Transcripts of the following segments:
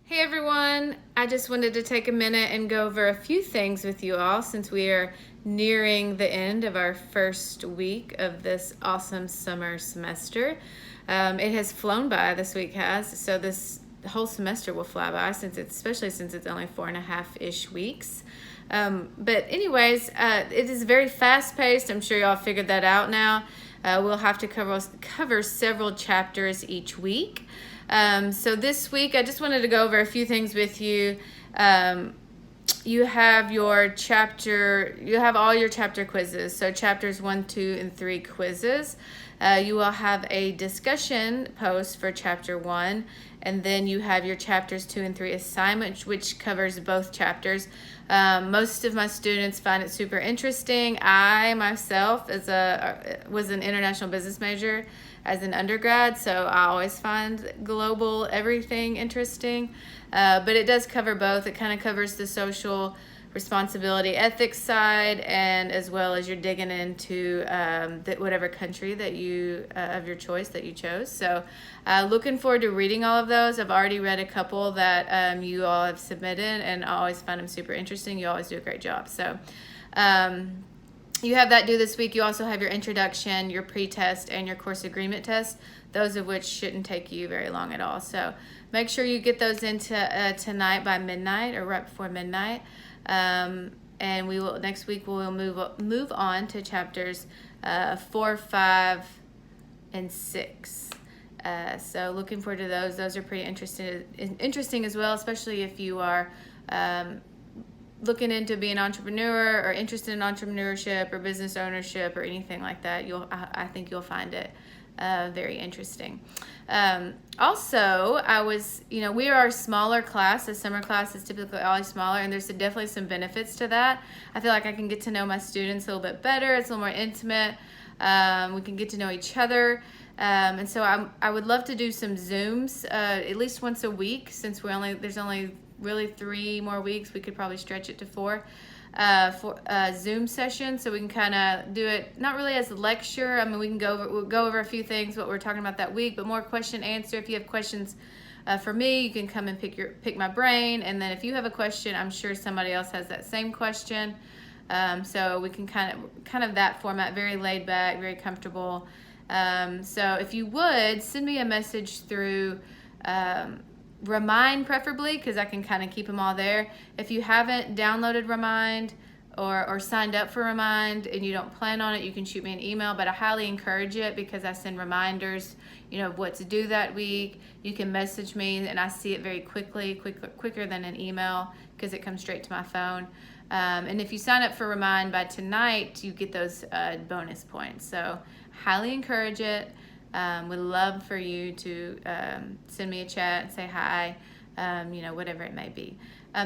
Hey everyone, I just wanted to take a minute and go over a few things with you all since we are nearing the end of our first week of this awesome summer semester. It has flown by, this week has, so this whole semester will fly by especially since it's only 4.5-ish weeks. But anyways, it is very fast paced. I'm sure y'all figured that out now. We'll have to cover several chapters each week. So this week, I just wanted to go over a few things with you. You have all your chapter quizzes. So chapters 1, 2, and 3 quizzes. You will have a discussion post for chapter 1, and then you have your chapters 2 and 3 assignment, which covers both chapters. Most of my students find it super interesting. I myself was an international business major as an undergrad, so I always find global everything interesting. But it does cover both. It kind of covers the social responsibility ethics side, and as well as you're digging into whatever country that you of your choice that you chose. So looking forward to reading all of those. I've already read a couple that you all have submitted, and I always find them super interesting. You always do a great job. So you have that due this week. You also have your introduction, your pre-test, and your course agreement test, those of which shouldn't take you very long at all. So make sure you get those into tonight by midnight or right before midnight. And next week we'll move on to chapters 4, 5, and 6. So looking forward to those. Those are pretty interesting as well, especially if you are looking into being an entrepreneur or interested in entrepreneurship or business ownership or anything like that. I think you'll find it very interesting. Also, we are a smaller class. The summer class is typically always smaller, and there's definitely some benefits to that. I feel like I can get to know my students a little bit better. It's a little more intimate. We can get to know each other. And so I would love to do some Zooms at least once a week, since there's only really 3 more weeks. We could probably stretch it to 4 for a Zoom session, so we can kind of do it not really as a lecture. I mean, we'll go over a few things, what we're talking about that week, but more question answer. If you have questions for me, you can come and pick my brain, and then if you have a question, I'm sure somebody else has that same question. So we can kind of that format, very laid back, very comfortable. So if you would send me a message through Remind, preferably, because I can kind of keep them all there. If you haven't downloaded Remind or signed up for Remind and you don't plan on it, you can shoot me an email, but I highly encourage it because I send reminders, of what to do that week. You can message me and I see it very quicker than an email, because it comes straight to my phone. And if you sign up for Remind by tonight, you get those bonus points. So highly encourage it. Would love for you to send me a chat and say hi, whatever it may be.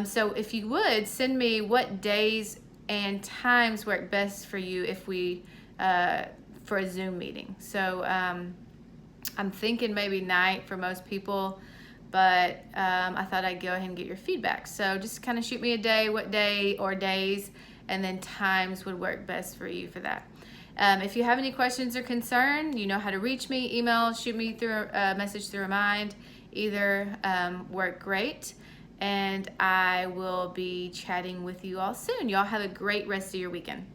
So if you would, send me what days and times work best for you for a Zoom meeting. So I'm thinking maybe night for most people, but I thought I'd go ahead and get your feedback. So just kind of shoot me a day, what day or days, and then times would work best for you for that. If you have any questions or concern, you know how to reach me. Email, shoot me through a message through Remind. Either work great, and I will be chatting with you all soon. Y'all have a great rest of your weekend.